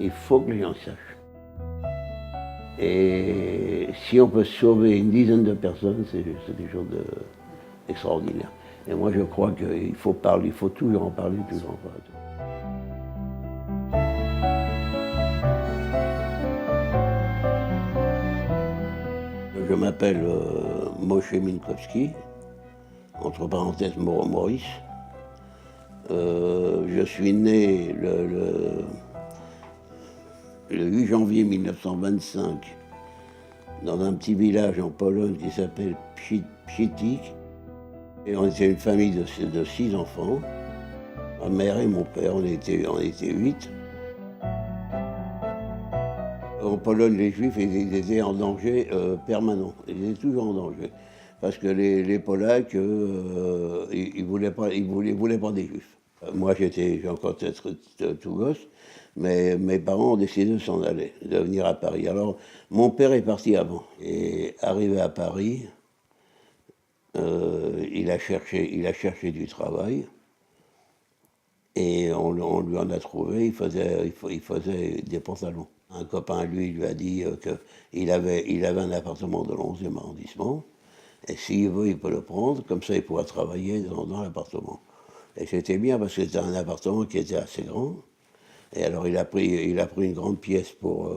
Il faut que les gens sachent. Et si on peut sauver une dizaine de personnes, c'est quelque chose d'extraordinaire. Et moi, je crois qu'il faut parler, il faut toujours en parler, toujours en parler. Je m'appelle Moshe Minkowski, entre parenthèses Maurice. Je suis né le 8 janvier 1925 dans un petit village en Pologne qui s'appelle Pszytik. Et on était une famille de 6 enfants. Ma mère et mon père, on était 8. En Pologne, les Juifs, ils étaient en danger permanent. Ils étaient toujours en danger. Parce que les Polacs, ils voulaient pas des Juifs. Moi, j'ai encore peut-être tout gosse, mais mes parents ont décidé de s'en aller, de venir à Paris. Alors, mon père est parti avant. Et arrivé à Paris, il a cherché du travail. Et on lui en a trouvé, il faisait des pantalons. Un copain, lui a dit qu'il avait un appartement dans le 11e arrondissement, et s'il veut, il peut le prendre, comme ça il pourra travailler dans l'appartement. Et c'était bien parce que c'était un appartement qui était assez grand, et alors il a pris une grande pièce pour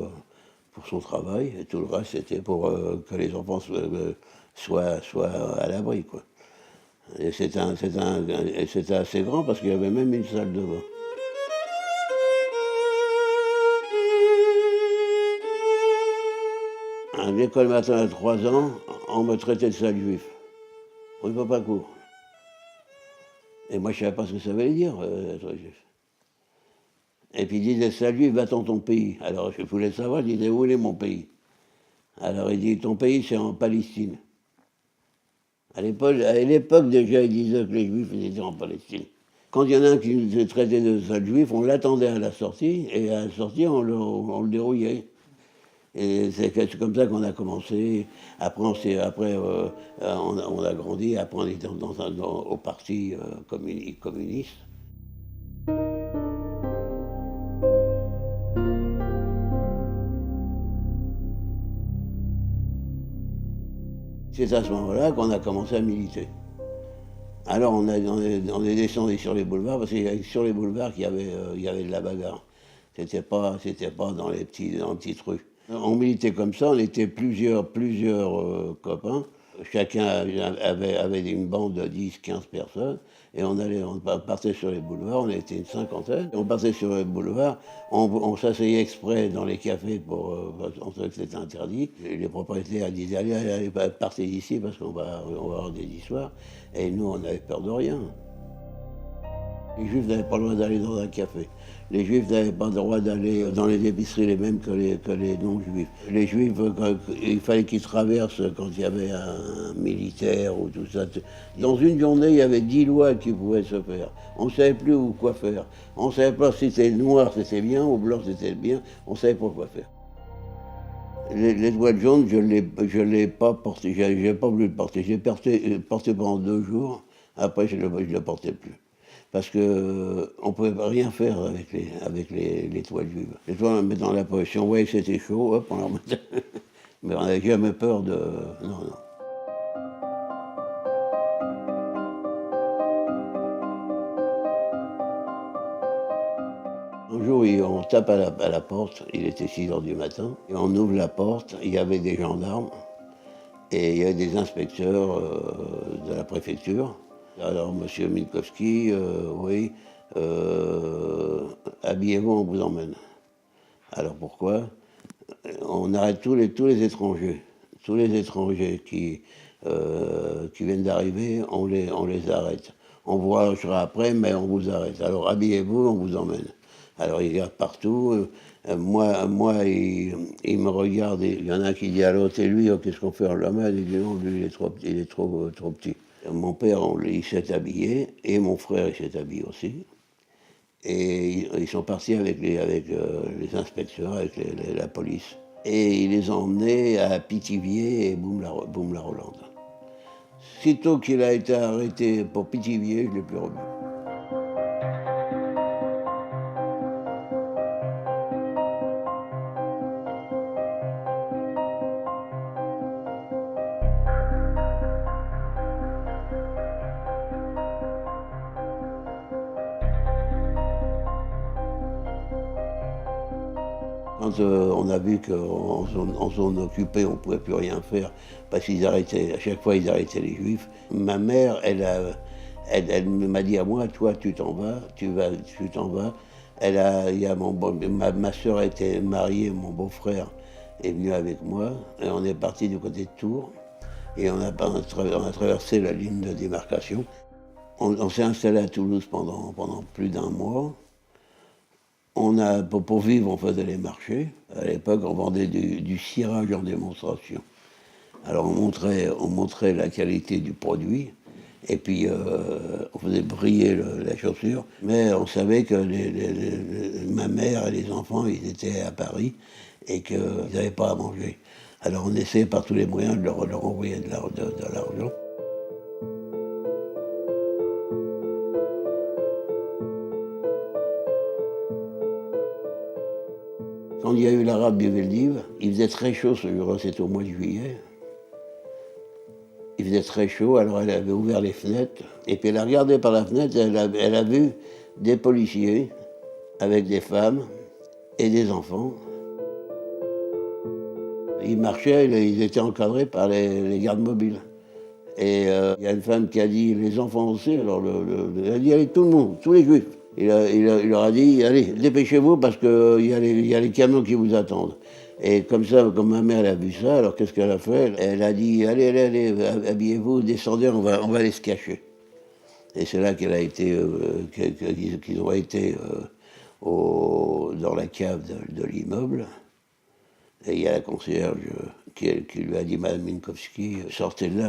son travail, et tout le reste c'était pour que les enfants soient à l'abri, quoi. Et c'était assez grand parce qu'il y avait même une salle de bain. À l'école maternelle à 3 ans, on me traitait de sale juif. Oui, papa court. Et moi, je ne savais pas ce que ça voulait dire, être juif. Et puis il disait, sale juif, va dans ton pays. Alors je voulais savoir, je disais, où est mon pays? Alors il dit, ton pays, c'est en Palestine. À l'époque, déjà, il disait que les juifs, ils étaient en Palestine. Quand il y en a un qui nous traitait de sale juif, on l'attendait à la sortie, et à la sortie, on le dérouillait. Et c'est comme ça qu'on a commencé. Après, on a grandi. Après, on était au parti communiste. C'est à ce moment-là qu'on a commencé à militer. Alors, on est descendu sur les boulevards, parce qu'il y avait sur les boulevards qu'il y avait de la bagarre. C'était pas dans les petites rues. On militait comme ça, on était plusieurs copains. Chacun avait une bande de 10-15 personnes. Et on partait sur les boulevards, on était une cinquantaine. On partait sur les boulevards, on s'asseyait exprès dans les cafés on savait que c'était interdit. Les propriétaires disaient allez, partez d'ici parce qu'on va avoir des histoires. Et nous, on n'avait peur de rien. Les Juifs n'avaient pas le droit d'aller dans un café. Les Juifs n'avaient pas le droit d'aller dans les épiceries les mêmes que les non-Juifs. Les Juifs, il fallait qu'ils traversent quand il y avait un militaire ou tout ça. Dans une journée, il y avait 10 lois qui pouvaient se faire. On ne savait plus quoi faire. On ne savait pas si c'était noir, c'était bien, ou blanc, c'était bien. On ne savait pas quoi faire. L'étoile jaune, je ne l'ai pas porté. Je n'ai pas voulu le porter. J'ai porté pendant 2 jours. Après, je ne le portais plus. Parce qu'on ne pouvait rien faire avec les toiles juives. Les toiles, on les met dans la poche. Si on voyait que c'était chaud, hop, on leur mettait. Mais on n'avait jamais peur de. Non, non. Un jour, on tape à la porte, il était 6 heures du matin, et on ouvre la porte, il y avait des gendarmes, et il y avait des inspecteurs de la préfecture. Alors, monsieur Minkowski, oui, habillez-vous, on vous emmène. Alors pourquoi? On arrête tous les étrangers. Tous les étrangers qui viennent d'arriver, on les arrête. On vous relâchera après, mais on vous arrête. Alors habillez-vous, on vous emmène. Alors ils regardent partout. Moi il me regarde. Il y en a un qui dit à l'autre, et lui, oh, qu'est-ce qu'on fait? On l'emmène. Il dit non, lui, il est trop petit. Mon père, il s'est habillé, et mon frère, il s'est habillé aussi. Et ils sont partis avec les inspecteurs, avec la police. Et ils les ont emmenés à Pithiviers et Boum-la-Rolande. Sitôt qu'il a été arrêté pour Pithiviers, je ne l'ai plus revu. quand on a vu qu'en zone occupée, on ne pouvait plus rien faire, parce qu'ils arrêtaient, à chaque fois, ils arrêtaient les Juifs. Ma mère, elle m'a dit à moi, toi, tu t'en vas, tu t'en vas. Il y a ma soeur était mariée, mon beau-frère est venu avec moi, et on est parti du côté de Tours, et on a traversé la ligne de démarcation. On s'est installé à Toulouse pendant plus d'un mois. Pour vivre, on faisait les marchés. À l'époque, on vendait du cirage en démonstration. Alors on montrait la qualité du produit, et puis on faisait briller la chaussure. Mais on savait que ma mère et les enfants, ils étaient à Paris et qu'ils n'avaient pas à manger. Alors on essayait par tous les moyens de leur envoyer de l'argent. Quand il y a eu la rade du Veldiv, il faisait très chaud ce jour-là, c'était au mois de juillet. Il faisait très chaud, alors elle avait ouvert les fenêtres, et puis elle a regardé par la fenêtre, elle a vu des policiers avec des femmes et des enfants. Ils marchaient, ils étaient encadrés par les gardes mobiles. Et il y a une femme qui a dit, les enfants aussi, alors elle a dit, allez, tout le monde, tous les juifs. Il leur a dit, allez, dépêchez-vous parce qu'il y a les camions qui vous attendent. Et comme ça, comme ma mère elle a vu ça, alors qu'est-ce qu'elle a fait? Elle a dit, allez, habillez-vous, descendez, on va aller se cacher. Et c'est là qu'elle a été, qu'ils ont été dans la cave de l'immeuble. Et il y a la concierge qui lui a dit, Madame Minkowski, sortez de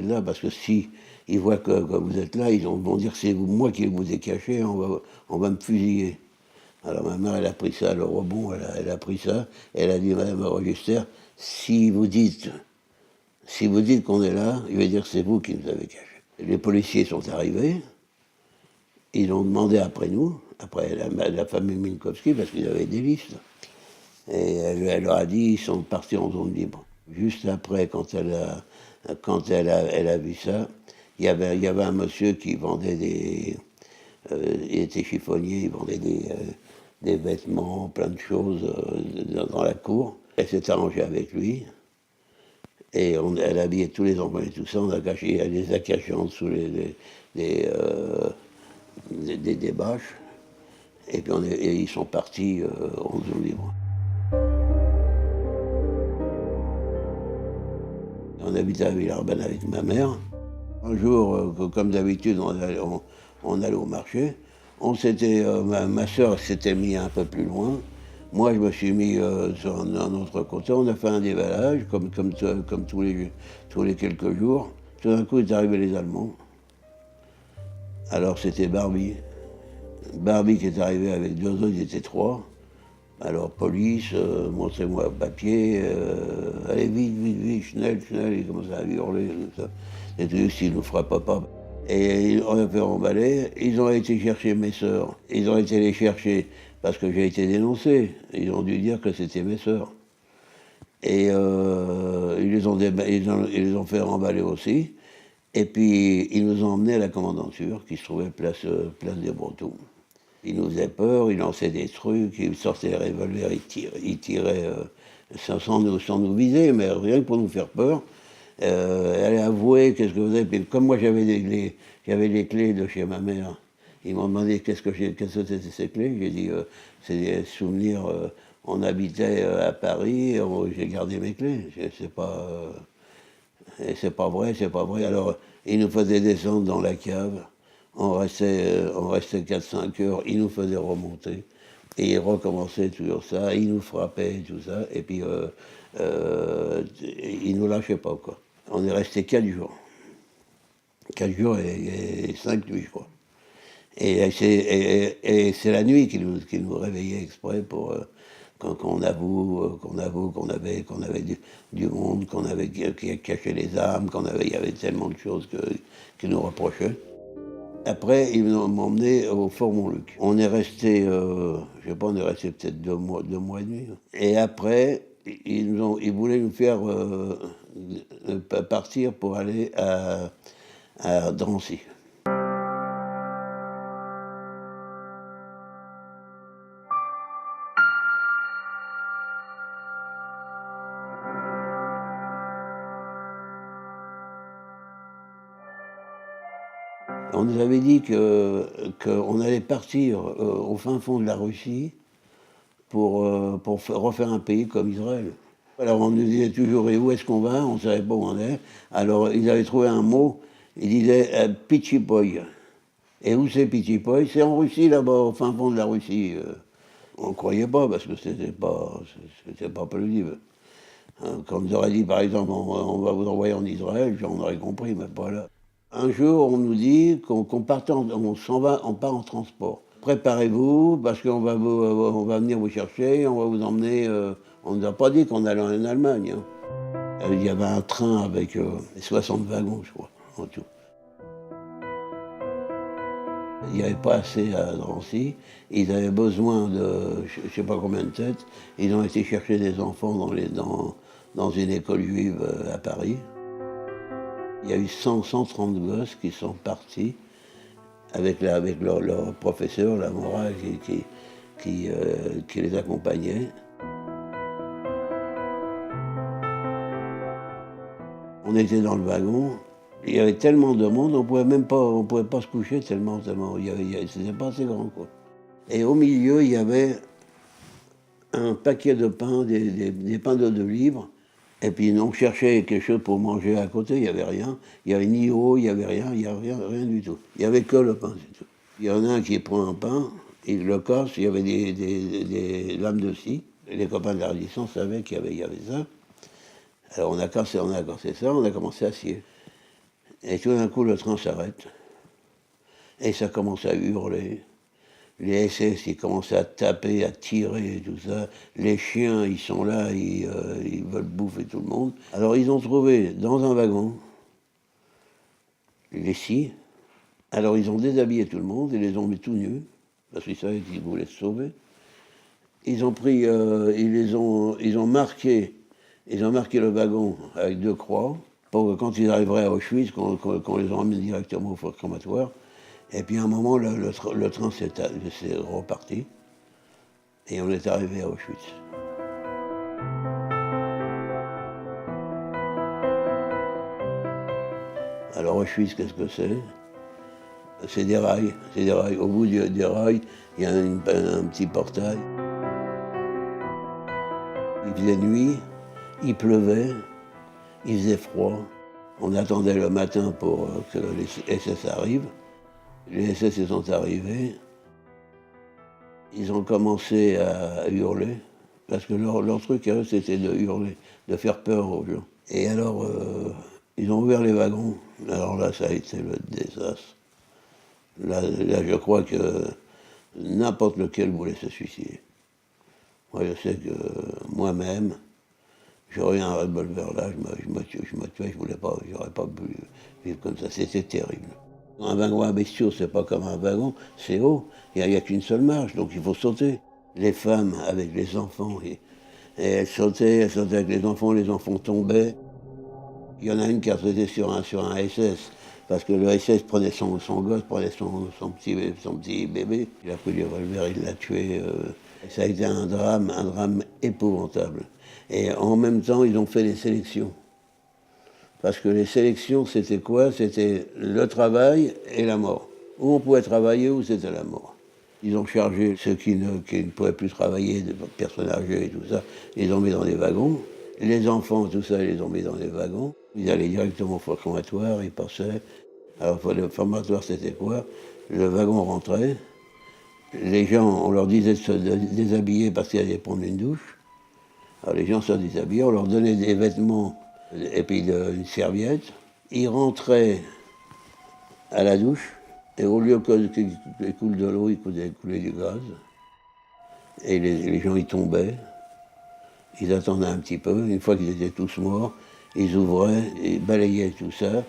là, parce que si ils voient que vous êtes là, ils vont dire que c'est moi qui vous ai caché, on va me fusiller. Alors ma mère, elle a pris ça, le rebond, elle a pris ça, elle a dit, Madame Register, si vous dites qu'on est là, il va dire que c'est vous qui nous avez cachés. Les policiers sont arrivés, ils ont demandé après nous, après la famille Minkowski, parce qu'ils avaient des listes. Et elle leur a dit, ils sont partis en zone libre. Juste après, quand elle a vu ça, il y avait un monsieur qui vendait il était chiffonnier, il vendait des vêtements, plein de choses dans la cour. Elle s'est arrangée avec lui. Et elle habillait tous les enfants et tout ça, elle les a cachés en dessous des bâches. Et puis ils sont partis en zone libre. On habitait à Villeurbanne avec ma mère. Un jour, comme d'habitude, on allait au marché. Ma soeur s'était mise un peu plus loin. Moi, je me suis mis sur un autre côté. On a fait un dévalage, comme tous les quelques jours. Tout d'un coup, est arrivé les Allemands. Alors, c'était Barbie. Barbie qui est arrivé avec deux autres, ils étaient trois. Alors, police, montrez-moi le papier, allez vite, Schnell, il commençait à hurler, tout ça. Et tout, s'il nous frappe pas. Et on a fait remballer, ils ont été chercher mes sœurs. Ils ont été les chercher parce que j'ai été dénoncé. Ils ont dû dire que c'était mes sœurs. Et ils les ont fait remballer aussi. Et puis, ils nous ont emmenés à la commandanture, qui se trouvait place des Bretons. Il nous faisait peur, il lançait des trucs, il sortait les revolvers, il tirait sans nous viser, mais rien que pour nous faire peur. Elle a avoué qu'est-ce que vous avez. Puis comme moi j'avais les clés de chez ma mère, ils m'ont demandé qu'est-ce que c'était ces clés. J'ai dit c'est des souvenirs. On habitait à Paris, j'ai gardé mes clés. C'est pas vrai, c'est pas vrai. Alors ils nous faisaient descendre dans la cave. On restait 4-5 heures, ils nous faisaient remonter. Et ils recommençaient toujours ça, ils nous frappaient, tout ça. Et puis, ils nous lâchaient pas, quoi. On est resté 4 jours. 4 jours et 5 nuits, je crois. Et c'est la nuit qui nous réveillait exprès pour qu'on avoue qu'on avait du monde, qu'on avait qui caché les armes, il y avait tellement de choses qui nous reprochaient. Après, ils m'ont emmené au Fort Montluc. On est resté, je sais pas, on est resté peut-être 2 mois et demi. Et après, ils voulaient nous faire partir pour aller à Drancy. On nous avait dit qu'on allait partir au fin fond de la Russie pour refaire un pays comme Israël. Alors on nous disait toujours, et où est-ce qu'on va? On ne savait pas où on est. Alors ils avaient trouvé un mot, ils disaient Pichipoy. Et où c'est Pichipoy? C'est en Russie, là-bas, au fin fond de la Russie. On ne croyait pas, parce que c'était pas plausible. Quand on nous aurait dit, par exemple, on va vous envoyer en Israël, on aurait compris, mais pas là. Un jour, on nous dit qu'on on part en transport. Préparez-vous, parce on va venir vous chercher, on va vous emmener. On ne nous a pas dit qu'on allait en Allemagne. Hein. Il y avait un train avec 60 wagons, je crois, en tout. Il n'y avait pas assez à Drancy. Ils avaient besoin de je ne sais pas combien de têtes. Ils ont été chercher des enfants dans une école juive à Paris. Il y a eu 130 gosses qui sont partis avec leur professeur, la morale qui les accompagnait. On était dans le wagon, il y avait tellement de monde, on pouvait pas se coucher tellement, c'était pas assez grand, quoi. Et au milieu, il y avait un paquet de pain, des pains de livres. Et puis on cherchait quelque chose pour manger à côté, il n'y avait rien. Il n'y avait ni eau, il n'y avait rien, rien du tout. Il n'y avait que le pain, c'est tout. Il y en a un qui prend un pain, il le casse, il y avait des lames de scie. Et les copains de la résistance savaient qu'il y avait ça. Alors on a cassé ça, on a commencé à scier. Et tout d'un coup, le train s'arrête. Et ça commence à hurler. Les SS, ils commencent à taper, à tirer et tout ça. Les chiens, ils sont là, ils veulent bouffer tout le monde. Alors ils ont trouvé dans un wagon les scies. Alors ils ont déshabillé tout le monde et les ont mis tout nus, parce qu'ils savaient qu'ils voulaient se sauver. Ils ont pris, ils ont marqué le wagon avec 2 croix, pour que quand ils arriveraient à Auschwitz, qu'on les emmène directement au four crématoire. Et puis à un moment, le train s'est reparti, et on est arrivé à Auschwitz. Alors Auschwitz, qu'est-ce que c'est? C'est des rails. Au bout des rails, il y a un petit portail. Il faisait nuit, il pleuvait, il faisait froid. On attendait le matin pour que les SS arrivent. Les SS sont arrivés. Ils ont commencé à hurler, parce que leur truc à eux, c'était de hurler, de faire peur aux gens. Et alors, ils ont ouvert les wagons. Alors là, ça a été le désastre. Là, je crois que n'importe lequel voulait se suicider. Moi, je sais que moi-même, j'aurais un revolver là, je me tuais, je voulais pas, j'aurais pas pu vivre comme ça. C'était terrible. Un wagon à bestiaux, c'est pas comme un wagon, c'est haut, il n'y a qu'une seule marche, donc il faut sauter. Les femmes avec les enfants, et elles sautaient avec les enfants tombaient. Il y en a une qui a sauté sur un SS, parce que le SS prenait son gosse, prenait son petit bébé. Il a pris le revolver, il l'a tué. Ça a été un drame épouvantable. Et en même temps, ils ont fait des sélections. Parce que les sélections, c'était quoi? C'était le travail et la mort. Où on pouvait travailler, où c'était la mort. Ils ont chargé ceux qui ne pouvaient plus travailler, des personnes âgées et tout ça, ils les ont mis dans des wagons. Les enfants, tout ça, ils les ont mis dans des wagons. Ils allaient directement au formatoire, ils passaient. Alors le formatoire, c'était quoi? Le wagon rentrait. Les gens, on leur disait de se déshabiller parce qu'ils allaient prendre une douche. Alors les gens se déshabillaient, on leur donnait des vêtements et puis une serviette. Ils rentraient à la douche, et au lieu qu'il coule de l'eau, il coulait du gaz. Et les gens y tombaient. Ils attendaient un petit peu. Une fois qu'ils étaient tous morts, ils ouvraient, ils balayaient tout ça,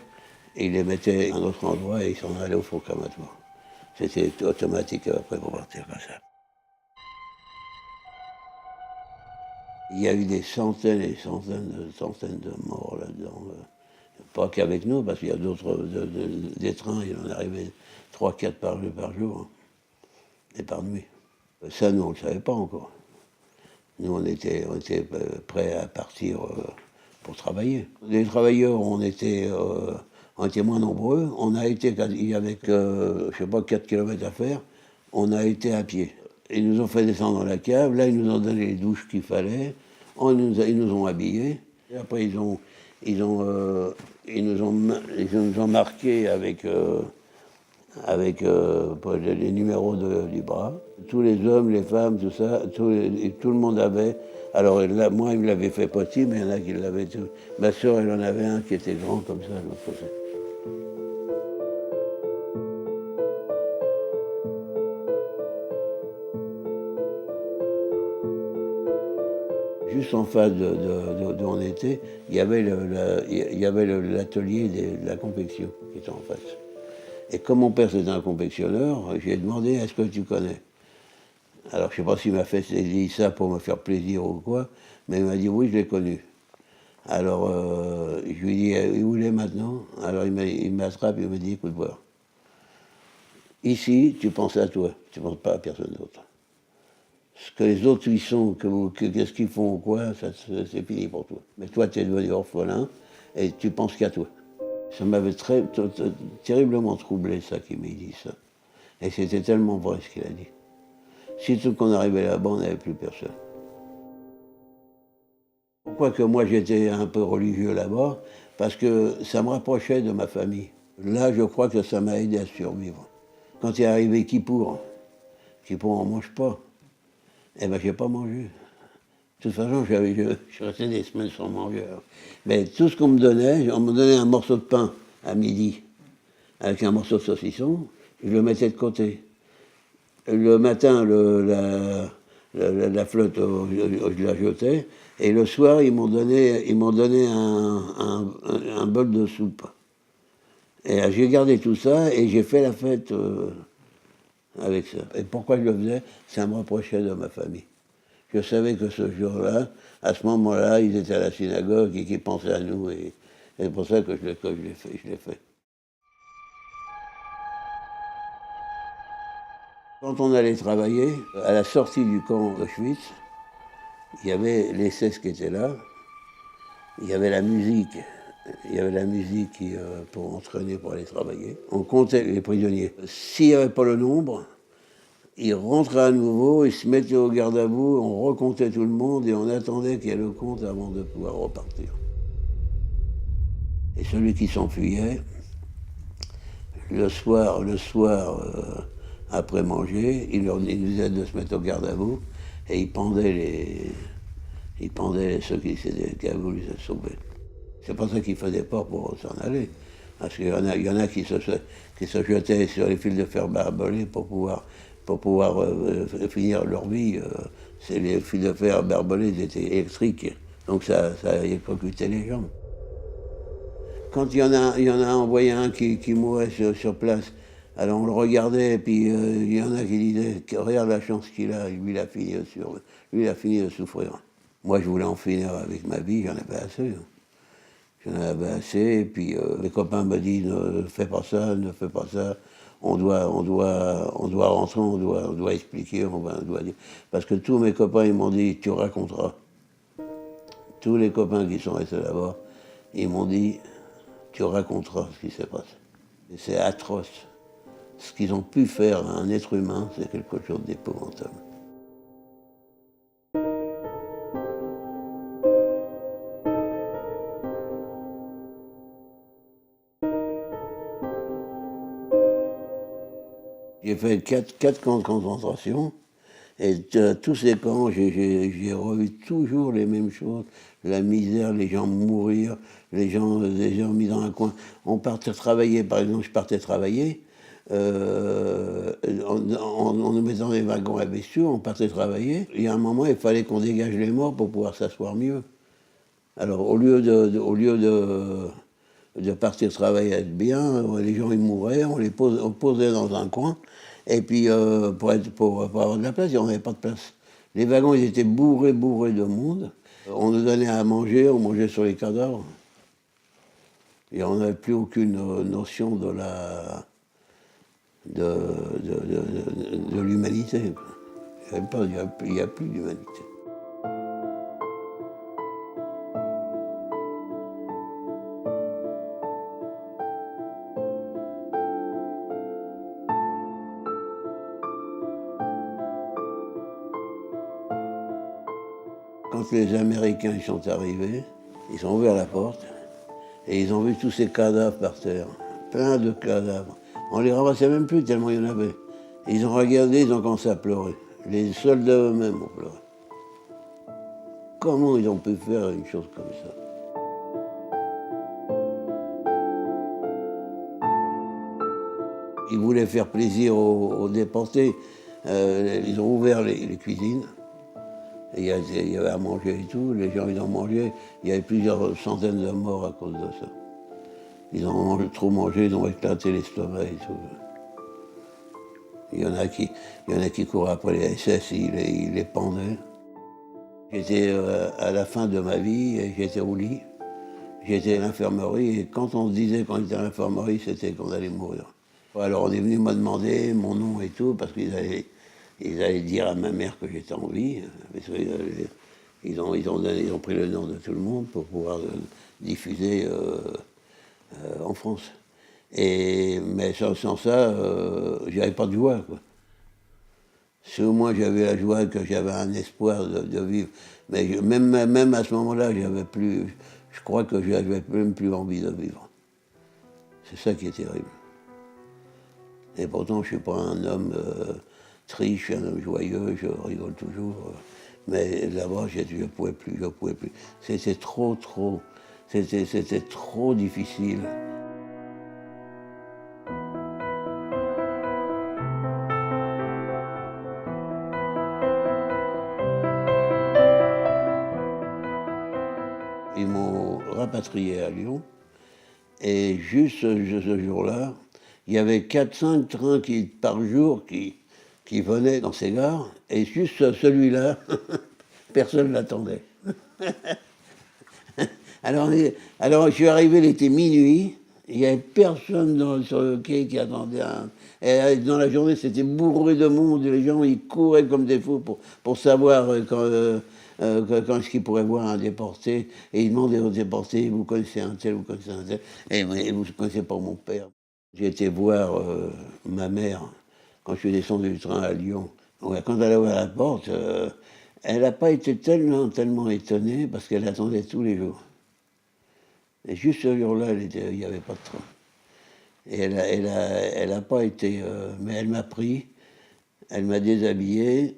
et ils les mettaient à un autre endroit et ils s'en allaient au four crématoire. C'était automatique après pour partir comme ça. Il y a eu des centaines et des centaines de morts là-dedans. Pas qu'avec nous, parce qu'il y a des trains, il en arrivait 3-4 par jour, hein, et par nuit. Ça, nous, on ne le savait pas encore. Nous, on était prêts à partir pour travailler. Les travailleurs, on était On était moins nombreux. On a été, il y avait que, je sais pas, 4 kilomètres à faire. On a été à pied. Ils nous ont fait descendre dans la cave. Là, ils nous ont donné les douches qu'il fallait. Ils nous ont habillés. Et après, ils nous ont marqués avec les numéros du bras. Tous les hommes, les femmes, tout ça, tout le monde avait. Alors là, moi, il me l'avait fait petit, mais il y en a qui l'avaient tout. Ma soeur, elle en avait un qui était grand comme ça, de l'autre côté. Juste en face d'où on était, il y avait l'atelier de la confection qui était en face. Et comme mon père c'était un confectionneur, j'ai demandé est-ce que tu connais. Alors je ne sais pas s'il m'a fait dit ça pour me faire plaisir ou quoi, mais il m'a dit oui, je l'ai connu. Alors je lui ai dit où il est maintenant. Alors il m'attrape et il me dit écoute voir. Ici, tu penses à toi, tu ne penses pas à personne d'autre. Ce que les autres y sont, qu'est-ce qu'ils font ou quoi, c'est fini pour toi. Mais toi, tu es devenu orphelin et tu penses qu'à toi. Ça m'avait terriblement troublé, ça, qu'il m'ait dit ça. Et c'était tellement vrai ce qu'il a dit. Surtout qu'on arrivait là-bas, on n'avait plus personne. Pourquoi que moi j'étais un peu religieux là-bas? Parce que ça me rapprochait de ma famille. Là, je crois que ça m'a aidé à survivre. Quand est arrivé Kippour on ne mange pas. Eh bien, je n'ai pas mangé. De toute façon, je suis resté des semaines sans manger. Mais tout ce qu'on me donnait, on me donnait un morceau de pain à midi, avec un morceau de saucisson, je le mettais de côté. Le matin, la flotte, je la jetais, et le soir, ils m'ont donné un bol de soupe. Et j'ai gardé tout ça, et j'ai fait la fête avec ça. Et pourquoi je le faisais? Ça me rapprochait de ma famille. Je savais que ce jour-là, à ce moment-là, ils étaient à la synagogue et qu'ils pensaient à nous. Et c'est pour ça que je l'ai fait. Quand on allait travailler, à la sortie du camp d'Auschwitz, il y avait les SS qui étaient là, il y avait la musique. Il y avait la musique pour entraîner, pour aller travailler. On comptait les prisonniers. S'il n'y avait pas le nombre, ils rentraient à nouveau, ils se mettaient au garde à vous, on recomptait tout le monde et on attendait qu'il y ait le compte avant de pouvoir repartir. Et celui qui s'enfuyait, le soir après manger, il disait de se mettre au garde à vous et il pendait ceux qui avaient voulu se sauver. C'est pas ça qu'il faisait pas pour s'en aller. Parce qu'il y en a qui se jetaient sur les fils de fer barbelés pour pouvoir finir leur vie. Les fils de fer barbelés étaient électriques, donc ça électrocutait les gens. Quand il y en a envoyé un qui mourait sur place, alors on le regardait et puis il y en a qui disaient regarde la chance qu'il a, lui il a fini de souffrir. Moi je voulais en finir avec ma vie, j'en avais assez. J'en avais assez, et puis les copains me disent ne fais pas ça, ne fais pas ça. On doit rentrer, on doit expliquer, on doit dire. Parce que tous mes copains, ils m'ont dit tu raconteras. Tous les copains qui sont restés là-bas, ils m'ont dit tu raconteras ce qui s'est passé. Et c'est atroce. Ce qu'ils ont pu faire à un être humain, c'est quelque chose d'épouvantable. J'ai fait quatre camps de concentration, et tous ces camps, j'ai revu toujours les mêmes choses. La misère, les gens mourir, les gens mis dans un coin. On partait travailler, par exemple, je partais travailler, on nous mettait dans les wagons à bestiaux, on partait travailler. Il y a un moment, il fallait qu'on dégage les morts pour pouvoir s'asseoir mieux. Alors, au lieu de partir travailler à être bien, les gens ils mouraient, on posait dans un coin, et puis pour avoir de la place, on n'avait pas de place. Les wagons ils étaient bourrés de monde. On nous donnait à manger, on mangeait sur les cadavres. Et on n'avait plus aucune notion de l'humanité. Il n'y a plus d'humanité. Quand les Américains ils sont arrivés, ils ont ouvert la porte et ils ont vu tous ces cadavres par terre, plein de cadavres. On les ramassait même plus tellement il y en avait. Ils ont regardé, ils ont commencé à pleurer. Les soldats eux-mêmes ont pleuré. Comment ils ont pu faire une chose comme ça? Ils voulaient faire plaisir aux déportés. Ils ont ouvert les cuisines. Et il y avait à manger et tout. Les gens, ils ont mangé. Il y avait plusieurs centaines de morts à cause de ça. Ils ont trop mangé, ils ont éclaté l'estomac et tout. Il y en a qui couraient après les SS, ils les pendaient. J'étais à la fin de ma vie et j'étais au lit. J'étais à l'infirmerie et quand on se disait qu'on était à l'infirmerie, c'était qu'on allait mourir. Alors on est venu me demander mon nom et tout, parce ils allaient dire à ma mère que j'étais en vie. Parce ils ont pris le nom de tout le monde pour pouvoir diffuser en France. Mais sans ça, j'avais pas de joie, quoi. Si au moins j'avais la joie, que j'avais un espoir de vivre. Mais même à ce moment-là, je crois que j'avais même plus envie de vivre. C'est ça qui est terrible. Et pourtant, je ne suis pas un homme triste, je suis un homme joyeux, je rigole toujours. Mais là-bas, je ne pouvais plus, je pouvais plus. C'était c'était trop difficile. Ils m'ont rapatrié à Lyon. Et juste ce jour-là, il y avait 4-5 trains par jour qui venaient dans ces gares. Et juste celui-là, personne ne l'attendait. alors, je suis arrivé, il était minuit. Il n'y avait personne sur le quai qui attendait. Et dans la journée, c'était bourré de monde. Les gens, ils couraient comme des fous pour savoir quand est-ce qu'ils pourraient voir un déporté. Et ils demandaient aux déportés, vous connaissez un tel, vous connaissez un tel. Et vous ne connaissez pas mon père. J'ai été voir ma mère quand je suis descendu du train à Lyon. Ouais, quand elle a ouvert la porte, elle n'a pas été tellement étonnée parce qu'elle attendait tous les jours. Et juste ce jour-là, il n'y avait pas de train. Et elle a pas été... mais elle m'a pris, elle m'a déshabillé,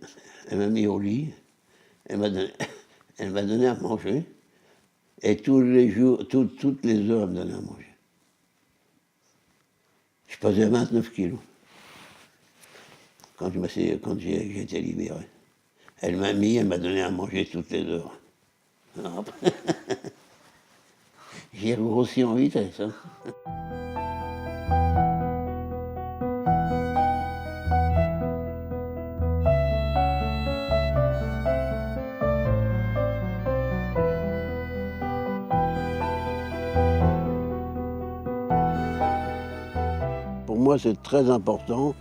elle m'a mis au lit, elle m'a donné à manger. Et tous les jours, toutes les heures, elle me donnait à manger. Je pesais 29 kilos quand j'ai été libéré. Elle m'a donné à manger toutes les heures. J'ai grossi en vitesse. Hein. Pour moi, c'est très important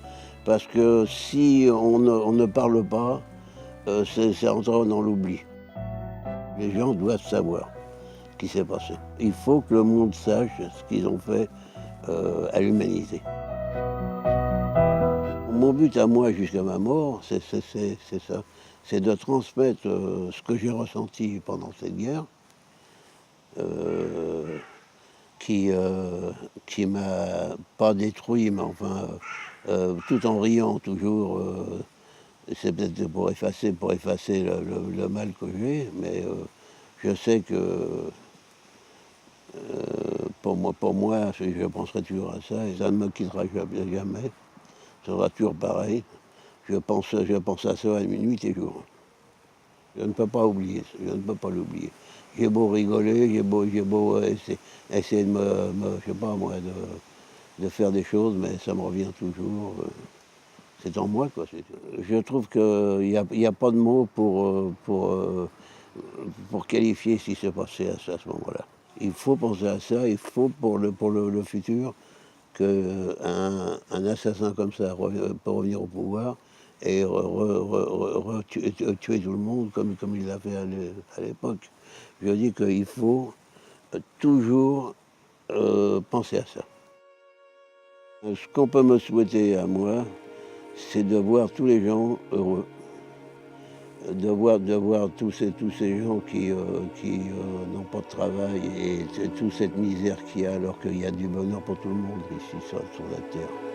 parce que si on ne parle pas, c'est entrer dans l'oubli. Les gens doivent savoir ce qui s'est passé. Il faut que le monde sache ce qu'ils ont fait à l'humanité. Mon but à moi jusqu'à ma mort, c'est ça. C'est de transmettre ce que j'ai ressenti pendant cette guerre, qui m'a pas détruit, mais enfin, tout en riant toujours. C'est peut-être pour effacer le mal que j'ai, mais je sais que pour moi, je penserai toujours à ça, et ça ne me quittera jamais. Ça sera toujours pareil. Je pense à ça nuit et jour. Je ne peux pas oublier ça, je ne peux pas l'oublier. J'ai beau rigoler, j'ai beau essayer de je sais pas moi, de faire des choses, mais ça me revient toujours. C'est en moi, quoi. Je trouve qu'il n'y a pas de mots pour qualifier ce qui s'est passé à ce moment-là. Il faut penser à ça, il faut pour le futur qu'un assassin comme ça peut revenir au pouvoir et tuer tout le monde comme il l'a fait à l'époque. Je dis qu'il faut toujours penser à ça. Ce qu'on peut me souhaiter à moi, c'est de voir tous les gens heureux. de voir tous ces gens qui n'ont pas de travail et toute cette misère qu'il y a alors qu'il y a du bonheur pour tout le monde ici sur la terre.